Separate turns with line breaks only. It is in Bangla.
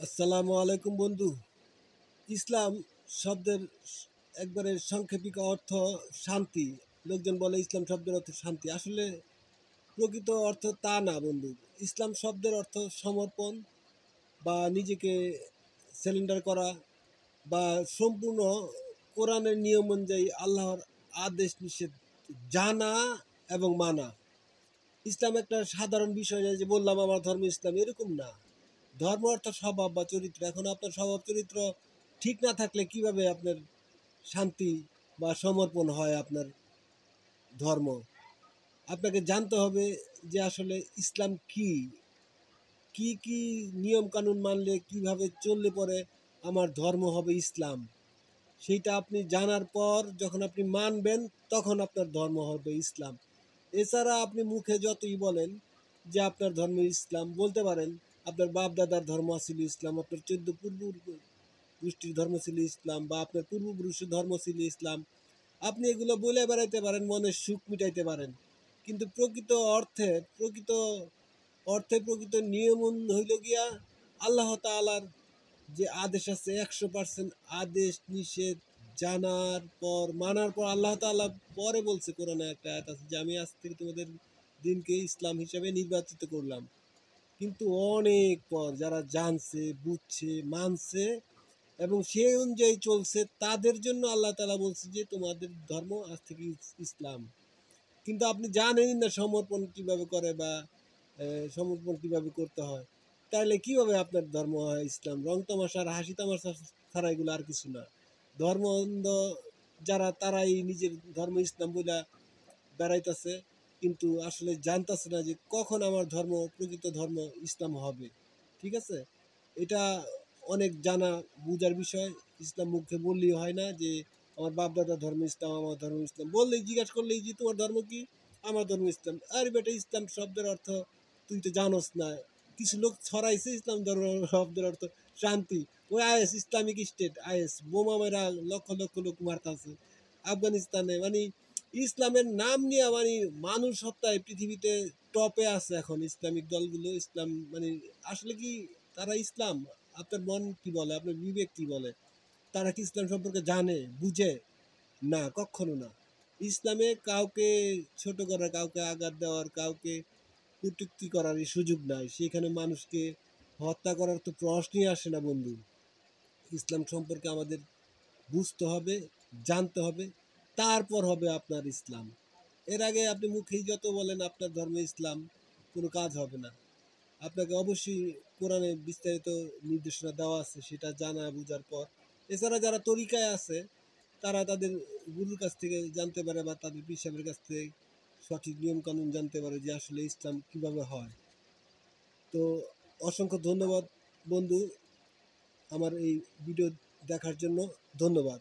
আসসালামু আলাইকুম বন্ধু। ইসলাম শব্দের একবারে সাংক্ষেপিক অর্থ শান্তি। লোকজন বলে ইসলাম শব্দের অর্থ শান্তি, আসলে প্রকৃত অর্থ তা না বন্ধু। ইসলাম শব্দের অর্থ সমর্পণ বা নিজেকে সারেন্ডার করা বা সম্পূর্ণ কোরআনের নিয়ম অনুযায়ী আল্লাহর আদেশ নিষেধ জানা এবং মানা। ইসলাম একটা সাধারণ বিষয় নয় যে বললাম আমার ধর্ম ইসলাম, এরকম না। ধর্ম অর্থ স্বভাব বা চরিত্র। এখন আপনার স্বভাব চরিত্র ঠিক না থাকলে কিভাবে আপনার শান্তি বা সমর্পণ হয় আপনার ধর্ম? আপনাকে জানতে হবে যে আসলে ইসলাম কি, কি কি নিয়ম কানুন মানলে কিভাবে চললে পরে আমার ধর্ম হবে ইসলাম। সেইটা আপনি জানার পর যখন আপনি মানবেন তখন আপনার ধর্ম হবে ইসলাম। এছাড়া আপনি মুখে যতই বলেন যে আপনার ধর্ম ইসলাম, বলতে পারেন আপনার বাপ দাদার ধর্ম ছিল ইসলাম, আপনার 14 পূর্ব গোষ্ঠীর ধর্ম ছিল ইসলাম, বা আপনার পূর্বপুরুষের ধর্ম ছিল ইসলাম। আপনি এগুলো বলে বেড়াইতে পারেন, মনের সুখ মিটাইতে পারেন, কিন্তু প্রকৃত নিয়ম হইল গিয়া আল্লাহ তাআলার যে আদেশ আছে 100% আদেশ নিষেধ জানার পর মানার পর আল্লাহ তাআলা পরে বলছে, কোরআনে একটা আয়াত আছে যে আমি আজ থেকে তোমাদের দিনকে ইসলাম হিসাবে নির্বাচিত করলাম। কিন্তু অনেক পর যারা জানছে, বুঝছে, মানছে এবং সেই অনুযায়ী চলছে তাদের জন্য আল্লাহ তাআলা বলছে যে তোমাদের ধর্ম আজ থেকে ইসলাম। কিন্তু আপনি জানেনই না সমর্পণ কিভাবে করে বা সমর্পণ কিভাবে করতে হয়, তাহলে কিভাবে আপনার ধর্ম হয় ইসলাম? রং তামাশা আর হাসি তামাশা ছাড়া এগুলো আর কিছু না। ধর্ম অন্ধ যারা তারাই নিজের ধর্ম ইসলাম বলে বেড়াইতেছে, কিন্তু আসলে জানতেছে না যে কখন আমার ধর্ম প্রকৃত ধর্ম ইসলাম হবে। ঠিক আছে, এটা অনেক জানা বুঝার বিষয়। ইসলাম মুখে বললেই হয় না যে আমার বাপ দাদা ধর্ম ইসলাম, আমার ধর্ম ইসলাম। বললেই, জিজ্ঞাসা করলেই যে তোমার ধর্ম কি, আমার ধর্ম ইসলাম। আরে বেটা, ইসলাম শব্দের অর্থ তুই তো জানোস না। কিছু লোক ছড়াইছে ইসলাম ধর্ম শব্দের অর্থ শান্তি। ওই আইএস, ইসলামিক স্টেট, আইএস বোমা মেরা লক্ষ লক্ষ লোক মারতাছে আফগানিস্তানে। মানে ইসলামের নাম নিয়ে মানে মানুষ হত্যায় পৃথিবীতে টপে আছে এখন ইসলামিক দলগুলো। ইসলাম মানে আসলে কি তারা ইসলাম? আপনার মন কি বলে, আপনার বিবেক কি বলে? তারা কি ইসলাম সম্পর্কে জানে, বুঝে? না, কখনো না। ইসলামে কাউকে ছোট করার, কাউকে আঘাত দেওয়ার, কাউকে কটূক্তি করার এই সুযোগ নাই। সেখানে মানুষকে হত্যা করার তো প্রশ্নই আসে না বন্ধু। ইসলাম সম্পর্কে আমাদের বুঝতে হবে, জানতে হবে, তারপর হবে আপনার ইসলাম। এর আগে আপনি মুখেই যত বলেন আপনার ধর্ম ইসলাম, কোনো কাজ হবে না। আপনাকে অবশ্যই কোরআনে বিস্তারিত নির্দেশনা দেওয়া আছে, সেটা জানা বুঝার পর। এছাড়া যারা তরিকায় আছে তারা তাদের গুরুর কাছ থেকে জানতে পারে বা তাদের পীর সাহেবের কাছ থেকে সঠিক নিয়ম কানুন জানতে পারে যে আসলে ইসলাম কিভাবে হয়। তো অসংখ্য ধন্যবাদ বন্ধু আমার এই ভিডিও দেখার জন্য। ধন্যবাদ।